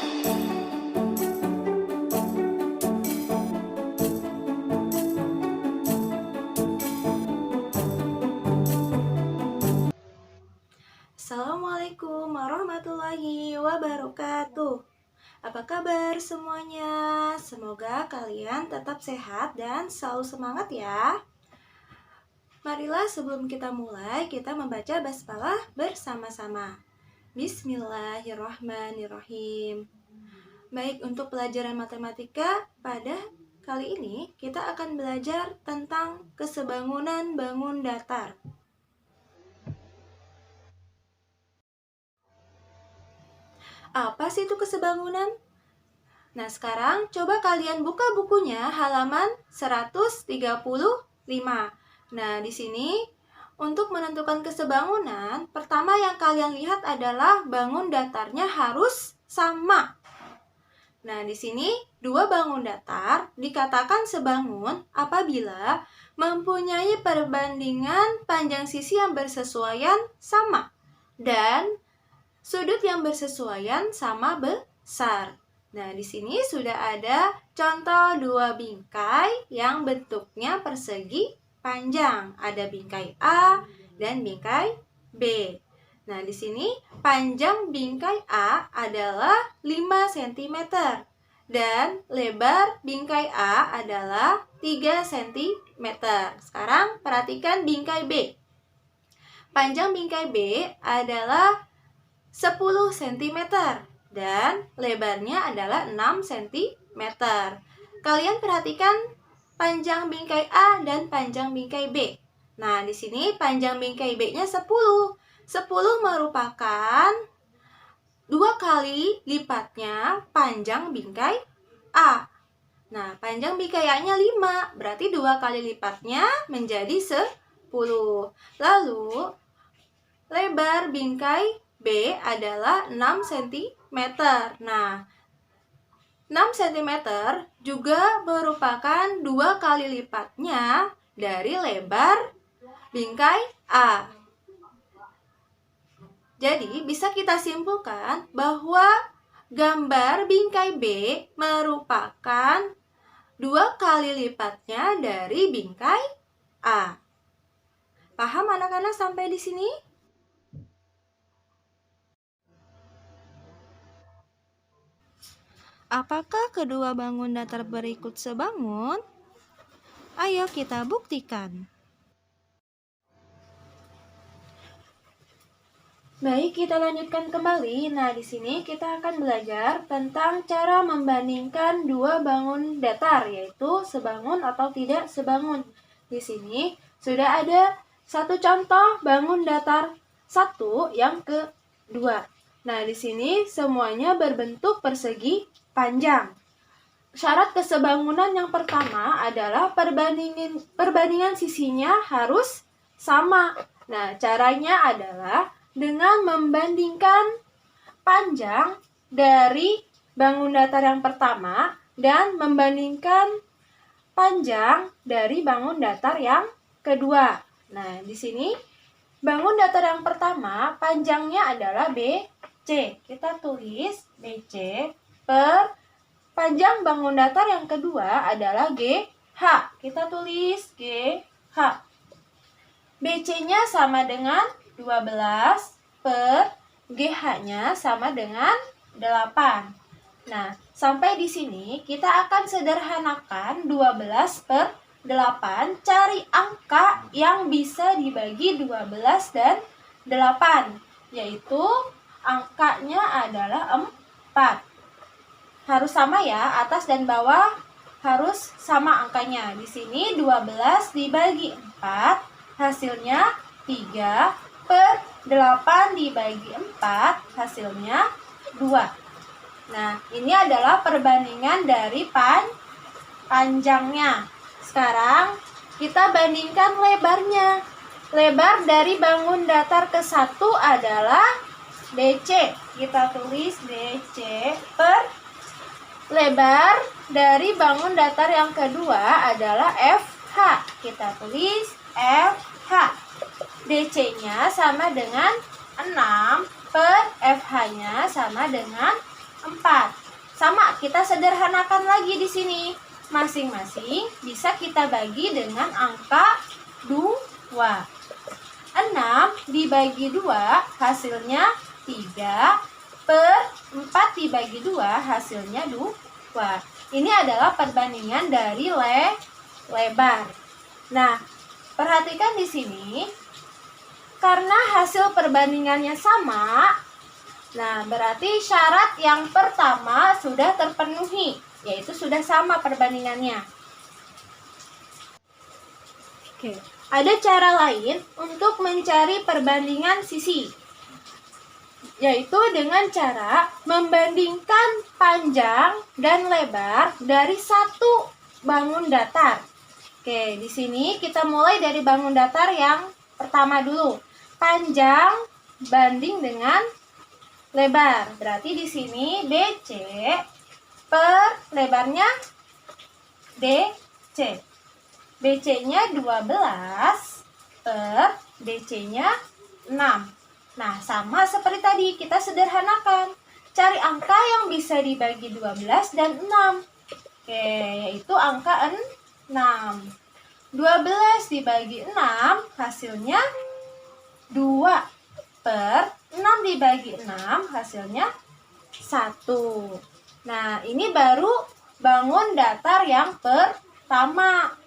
Assalamualaikum warahmatullahi wabarakatuh. Apa kabar semuanya? Semoga kalian tetap sehat dan selalu semangat ya. Marilah sebelum kita mulai, kita membaca basmalah bersama-sama. Bismillahirrahmanirrahim. Baik, untuk pelajaran matematika pada kali ini kita akan belajar tentang kesebangunan bangun datar. Apa sih itu kesebangunan? Nah, sekarang coba kalian buka bukunya halaman 135. Nah, di sini untuk menentukan kesebangunan, pertama yang kalian lihat adalah bangun datarnya harus sama. Nah, di sini dua bangun datar dikatakan sebangun apabila mempunyai perbandingan panjang sisi yang bersesuaian sama dan sudut yang bersesuaian sama besar. Nah, di sini sudah ada contoh dua bingkai yang bentuknya persegi panjang. Ada bingkai A dan bingkai B. Nah, di sini panjang bingkai A adalah 5 cm dan lebar bingkai A adalah 3 cm. Sekarang perhatikan bingkai B. Panjang bingkai B adalah 10 cm dan lebarnya adalah 6 cm. Kalian perhatikan panjang bingkai A dan panjang bingkai B. Nah, di sini panjang bingkai B-nya 10. 10 merupakan 2 kali lipatnya panjang bingkai A. Nah, panjang bingkai A-nya 5, berarti 2 kali lipatnya menjadi 10. Lalu, lebar bingkai B adalah 6 cm. Nah, 6 cm juga merupakan 2 kali lipatnya dari lebar bingkai A. Jadi, bisa kita simpulkan bahwa gambar bingkai B merupakan 2 kali lipatnya dari bingkai A. Paham anak-anak sampai di sini? Apakah kedua bangun datar berikut sebangun? Ayo kita buktikan. Baik, kita lanjutkan kembali. Nah, di sini kita akan belajar tentang cara membandingkan dua bangun datar, yaitu sebangun atau tidak sebangun. Di sini sudah ada satu contoh bangun datar satu yang kedua. Nah, di sini semuanya berbentuk persegi panjang. Syarat kesebangunan yang pertama adalah perbandingan sisinya harus sama. Nah, caranya adalah dengan membandingkan panjang dari bangun datar yang pertama dan membandingkan panjang dari bangun datar yang kedua. Nah, di sini bangun datar yang pertama panjangnya adalah BC. Kita tulis BC per panjang bangun datar yang kedua adalah GH. Kita tulis GH. BC-nya sama dengan 12 per GH-nya sama dengan 8. Nah, sampai di sini kita akan sederhanakan 12 per 8. Cari angka yang bisa dibagi 12 dan 8. Yaitu angkanya adalah 4. Harus sama ya, atas dan bawah harus sama angkanya. Di sini 12 dibagi 4, hasilnya 3 per 8 dibagi 4, hasilnya 2. Nah, ini adalah perbandingan dari panjangnya. Sekarang kita bandingkan lebarnya. Lebar dari bangun datar ke 1 adalah BC. Kita tulis BC per lebar dari bangun datar yang kedua adalah FH. Kita tulis FH. DC-nya sama dengan 6 per FH-nya sama dengan 4. Sama, kita sederhanakan lagi di sini. Masing-masing bisa kita bagi dengan angka 2. 6 dibagi 2 hasilnya 3, per 4 dibagi 2 hasilnya 2. Ini adalah perbandingan dari lebar. Nah, perhatikan di sini, karena hasil perbandingannya sama, nah berarti syarat yang pertama sudah terpenuhi, yaitu sudah sama perbandingannya. Oke, ada cara lain untuk mencari perbandingan sisi, yaitu dengan cara membandingkan panjang dan lebar dari satu bangun datar. Oke, di sini kita mulai dari bangun datar yang pertama dulu. Panjang banding dengan lebar. Berarti di sini BC per lebarnya DC. BC-nya 12 per DC-nya 6. Nah, sama seperti tadi, kita sederhanakan. Cari angka yang bisa dibagi 12 dan 6. Oke, yaitu angka 6. 12 dibagi 6 hasilnya 2. Per 6 dibagi 6 hasilnya 1. Nah, ini baru bangun datar yang pertama.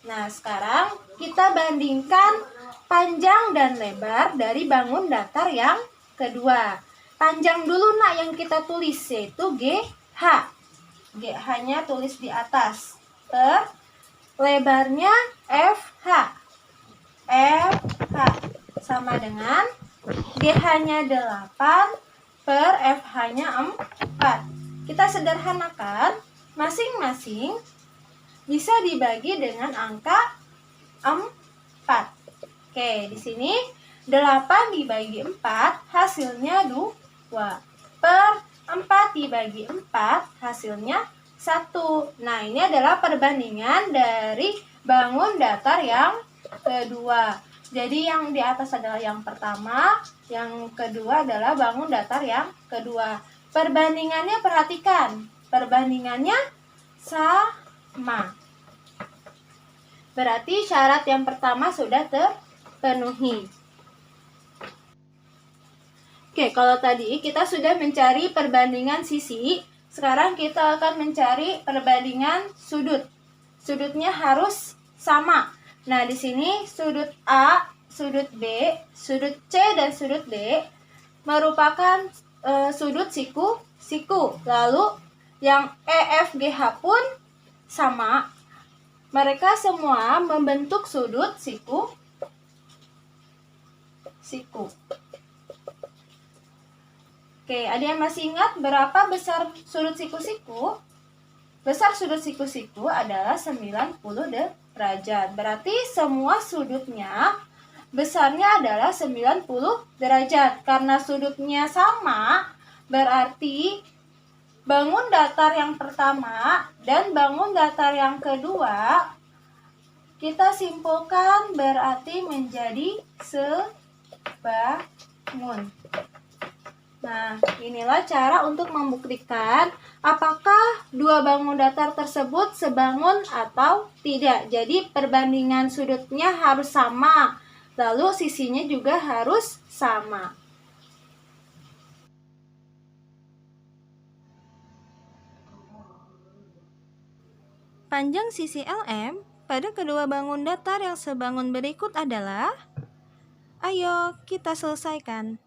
Nah, sekarang kita bandingkan panjang dan lebar dari bangun datar yang kedua. Panjang dulu nak yang kita tulis, yaitu GH. GH-nya tulis di atas. Per lebarnya FH. FH sama dengan GH-nya 8 per FH-nya 4. Kita sederhanakan, masing-masing bisa dibagi dengan angka 4. Oke, di sini 8 dibagi 4 hasilnya 2. Per 4 dibagi 4 hasilnya 1. Nah, ini adalah perbandingan dari bangun datar yang kedua. Jadi yang di atas adalah yang pertama, yang kedua adalah bangun datar yang kedua. Perbandingannya perhatikan, perbandingannya sama. Berarti syarat yang pertama sudah terpenuhi. Oke, kalau tadi kita sudah mencari perbandingan sisi, sekarang kita akan mencari perbandingan sudut. Sudutnya harus sama. Nah, di sini sudut A, sudut B, sudut C, dan sudut D merupakan sudut siku. Lalu yang EFGH pun sama. Mereka semua membentuk sudut siku. Oke, ada yang masih ingat berapa besar sudut siku-siku? Besar sudut siku-siku adalah 90 derajat. Berarti semua sudutnya besarnya adalah 90 derajat. Karena sudutnya sama, berarti bangun datar yang pertama dan bangun datar yang kedua kita simpulkan berarti menjadi sebangun. Nah, inilah cara untuk membuktikan apakah dua bangun datar tersebut sebangun atau tidak. Jadi perbandingan sudutnya harus sama, lalu sisinya juga harus sama. Panjang sisi LM pada kedua bangun datar yang sebangun berikut adalah, ayo kita selesaikan.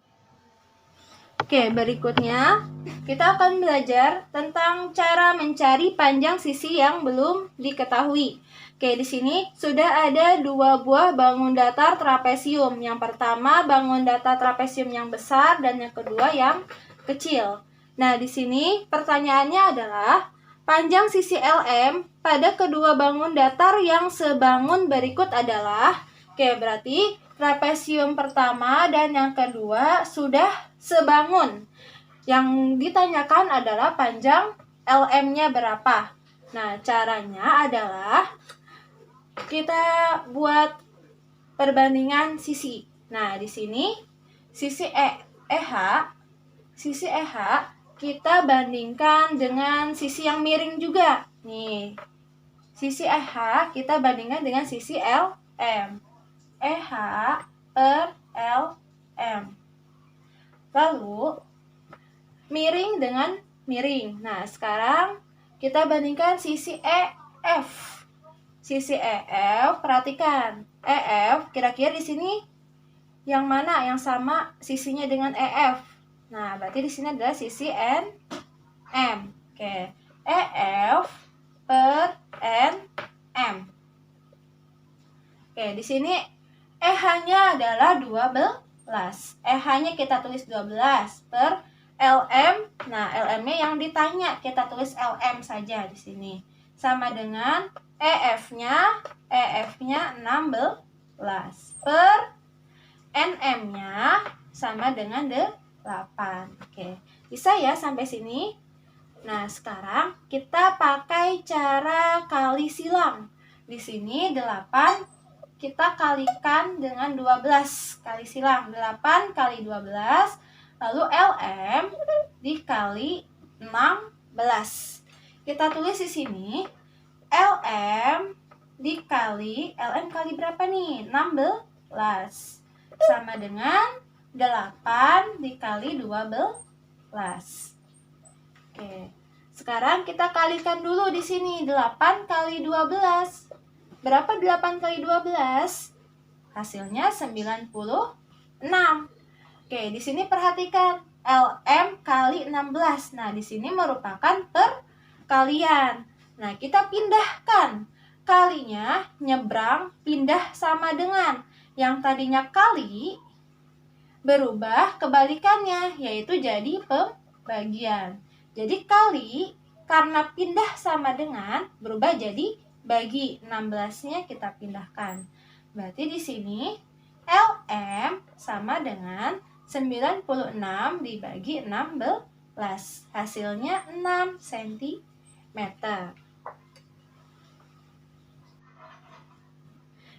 Oke, berikutnya kita akan belajar tentang cara mencari panjang sisi yang belum diketahui. Oke, di sini sudah ada dua buah bangun datar trapesium. Yang pertama bangun datar trapesium yang besar dan yang kedua yang kecil. Nah, di sini pertanyaannya adalah panjang sisi LM pada kedua bangun datar yang sebangun berikut adalah, oke, berarti trapesium pertama dan yang kedua sudah sebangun. Yang ditanyakan adalah panjang LM-nya berapa. Nah, caranya adalah kita buat perbandingan sisi. Nah, di sini sisi EH kita bandingkan dengan sisi yang miring juga. Nih, sisi EH kita bandingkan dengan sisi LM. EH per LM. Lalu, miring dengan miring. Nah, sekarang kita bandingkan sisi EF. Sisi EF, perhatikan. EF, kira-kira di sini yang mana yang sama sisinya dengan EF? Nah, berarti di sini adalah sisi NM. Oke. EF per NM. Oke, di sini EH-nya adalah 12. EH-nya kita tulis 12 per LM. Nah, LM-nya yang ditanya, kita tulis LM saja di sini. Sama dengan EF-nya 16 per NM-nya sama dengan 8. Oke, bisa ya sampai sini? Nah, sekarang kita pakai cara kali silang. Di sini 8 kita kalikan dengan 12. Kali silang 8 kali 12. Lalu LM dikali 16. Kita tulis di sini LM dikali LM kali berapa nih? 16. Sama dengan 8 dikali 12. Oke. Sekarang kita kalikan dulu di sini 8 kali 12. Berapa 8 kali 12? Hasilnya 96. Oke, di sini perhatikan LM kali 16. Nah, di sini merupakan perkalian. Nah, kita pindahkan. Kalinya nyebrang pindah sama dengan yang tadinya kali berubah kebalikannya, yaitu jadi pembagian. Jadi kali karena pindah sama dengan berubah jadi bagi. 16-nya kita pindahkan. Berarti di sini LM sama dengan 96 dibagi 16. Hasilnya 6 cm.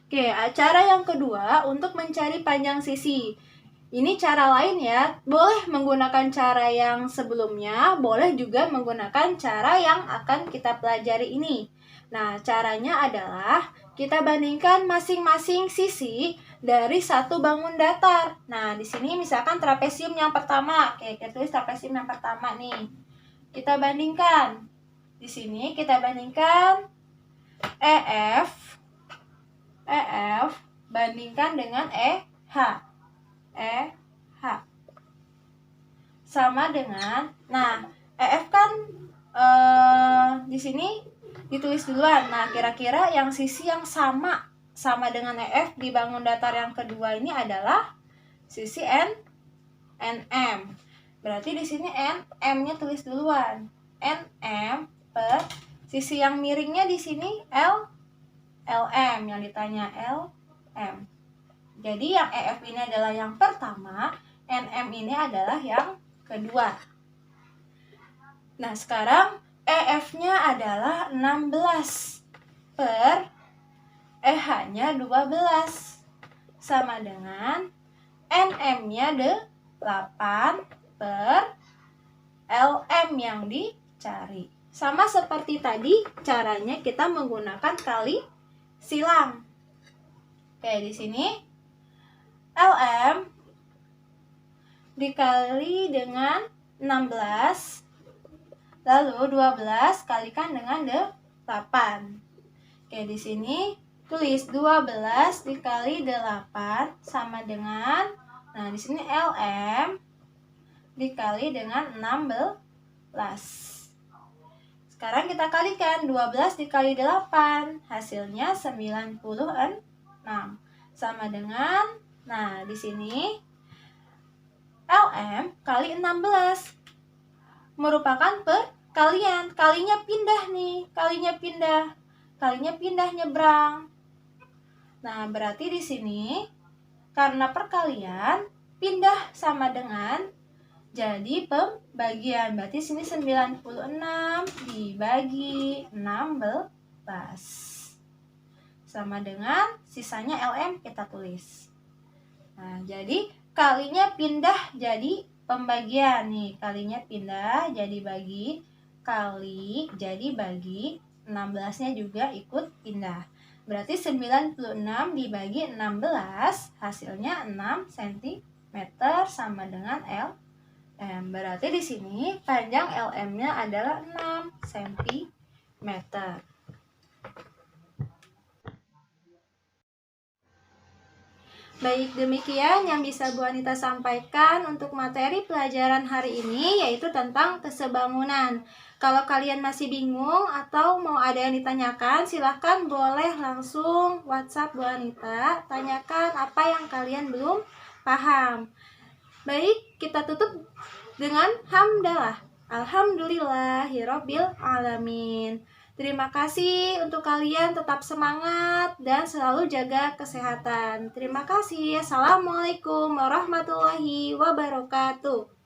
Oke, cara yang kedua untuk mencari panjang sisi. Ini cara lain ya, boleh menggunakan cara yang sebelumnya, boleh juga menggunakan cara yang akan kita pelajari ini. Nah, caranya adalah kita bandingkan masing-masing sisi dari satu bangun datar. Nah, di sini misalkan trapesium yang pertama. Oke, kita tulis trapesium yang pertama nih. Kita bandingkan. Di sini kita bandingkan EF bandingkan dengan EH. Sama dengan, nah, EF kan di sini ditulis duluan. Nah, kira-kira yang sisi yang sama dengan EF di bangun datar yang kedua ini adalah sisi NM. Berarti di sini NM-nya tulis duluan. NM per sisi yang miringnya di sini LM yang ditanya LM. Jadi yang EF ini adalah yang pertama, NM ini adalah yang kedua. Nah, sekarang EF-nya adalah 16 per EH-nya 12 sama dengan NM-nya 8 per LM yang dicari. Sama seperti tadi, caranya kita menggunakan kali silang. Oke, di sini LM dikali dengan 16, lalu 12 kalikan dengan 8. Oke, di sini tulis 12 dikali 8 sama dengan, nah di sini LM dikali dengan 16. Sekarang kita kalikan 12 dikali 8, hasilnya 96. Sama dengan, nah di sini LM kali 16 merupakan perkalian. Kalinya pindah nih, kalinya pindah nyebrang. Nah, berarti di sini karena perkalian pindah sama dengan jadi pembagian. Berarti sini 96 dibagi 16 sama dengan sisanya LM kita tulis. Nah, jadi kalinya pindah jadi pembagian. Nih, kalinya pindah jadi bagi, kali jadi bagi, 16-nya juga ikut pindah. Berarti 96 dibagi 16, hasilnya 6 cm sama dengan LM. Berarti di sini panjang LM-nya adalah 6 cm. Baik, demikian yang bisa Bu Anita sampaikan untuk materi pelajaran hari ini, yaitu tentang kesebangunan. Kalau kalian masih bingung atau mau ada yang ditanyakan, silahkan boleh langsung WhatsApp Bu Anita, tanyakan apa yang kalian belum paham. Baik, kita tutup dengan hamdalah. Alhamdulillahirabbil alamin. Terima kasih untuk kalian, tetap semangat dan selalu jaga kesehatan. Terima kasih. Assalamualaikum warahmatullahi wabarakatuh.